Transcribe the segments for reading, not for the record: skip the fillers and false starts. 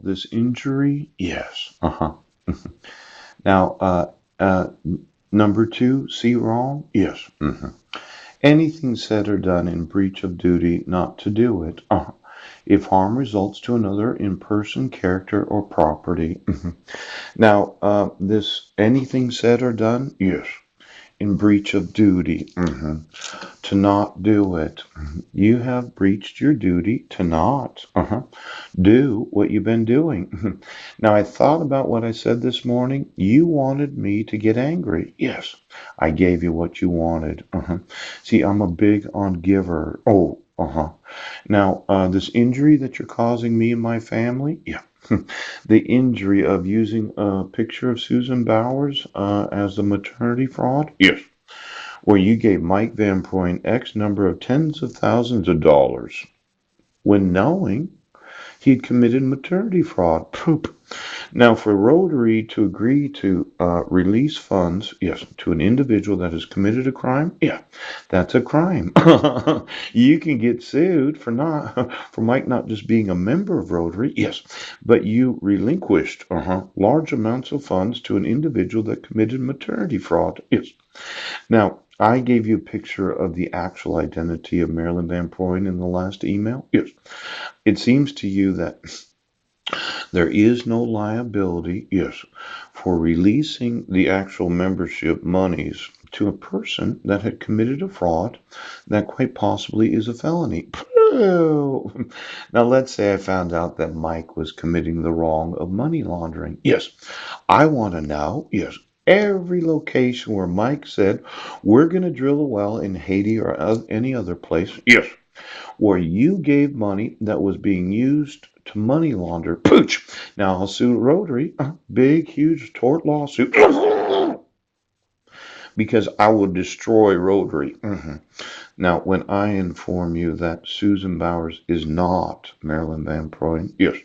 This injury? Yes. Uh-huh. Now, number two, see wrong? Yes. Anything said or done in breach of duty not to do it. If harm results to another in person, character, or property. Now, this anything said or done? Yes. In breach of duty. To not do it. You have breached your duty to not do what you've been doing. Now, I thought about what I said this morning. You wanted me to get angry. Yes, I gave you what you wanted. See, I'm a big on giver. Oh, Now, this injury that you're causing me and my family, yeah. The injury of using a picture of Susan Bowers as a maternity fraud? Yes. Where you gave Mike Van Proyn X number of tens of thousands of dollars when knowing he'd committed maternity fraud. Poop. Now, for Rotary to agree to release funds, yes, to an individual that has committed a crime, yeah, that's a crime. You can get sued for not for Mike not just being a member of Rotary, yes, but you relinquished large amounts of funds to an individual that committed maternity fraud, yes. Now, I gave you a picture of the actual identity of Marilyn Van Proyn in the last email. Yes. It seems to you that there is no liability, yes, for releasing the actual membership monies to a person that had committed a fraud that quite possibly is a felony. Now, let's say I found out that Mike was committing the wrong of money laundering. Yes, I want to know, yes, every location where Mike said, we're going to drill a well in Haiti or any other place. Yes, where you gave money that was being used to money launder. Pooch. Now I'll sue Rotary, big, huge tort lawsuit, because I will destroy Rotary. Now, when I inform you that Susan Bowers is not Marilyn Van Proyn, yes,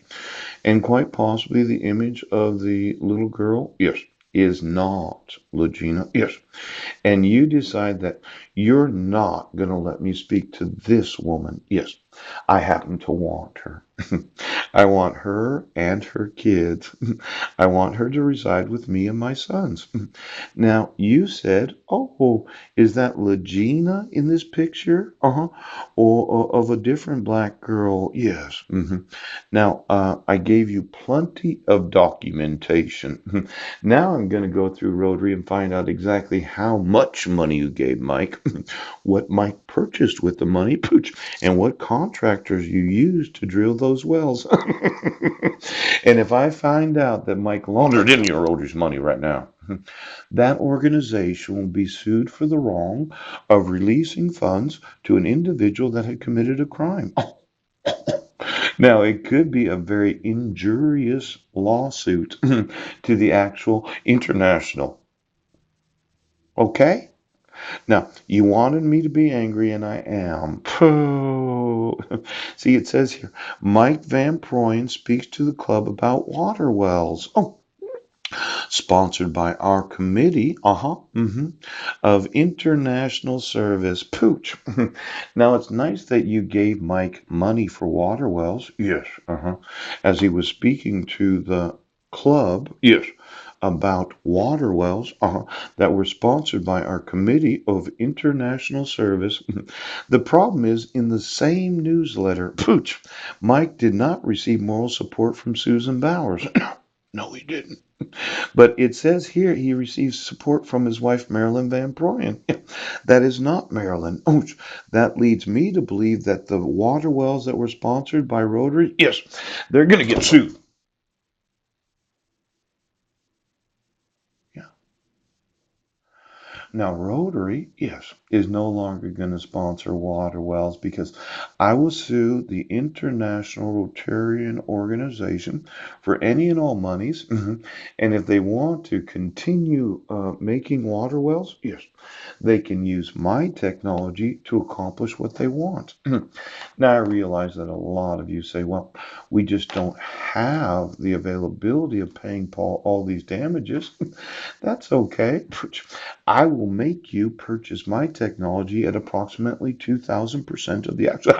and quite possibly the image of the little girl, yes, is not Legina, yes, and you decide that you're not going to let me speak to this woman, yes, I happen to want her. I want her and her kids. I want her to reside with me and my sons. Now, you said, oh, is that Legina in this picture? Or of a different black girl? Yes. Now, I gave you plenty of documentation. Now I'm going to go through Rotary and find out exactly how much money you gave Mike, what Mike purchased with the money, pooch, and what contractors you used to drill those wells. And if I find out that Mike laundered in your Rotary's money right now, that organization will be sued for the wrong of releasing funds to an individual that had committed a crime. Now, it could be a very injurious lawsuit to the actual international. Okay? Now, you wanted me to be angry, and I am. Pooh. See, it says here Mike Van Proyn speaks to the club about water wells. Oh, sponsored by our committee, of international service. Pooch. Now, it's nice that you gave Mike money for water wells. Yes, as he was speaking to the club. Yes, about water wells that were sponsored by our Committee of International Service. The problem is, in the same newsletter, pooch, Mike did not receive moral support from Susan Bowers. No, he didn't. But it says here he receives support from his wife, Marilyn Van Proyen. That is not Marilyn. Ouch. That leads me to believe that the water wells that were sponsored by Rotary, yes, they're going to get sued. Yeah. Now, Rotary, yes, is no longer going to sponsor water wells because I will sue the International Rotarian Organization for any and all monies. And if they want to continue making water wells, yes, they can use my technology to accomplish what they want. Now, I realize that a lot of you say, well, we just don't have the availability of paying Paul all these damages. That's okay. I will make you purchase my technology at approximately 2,000% of the actual.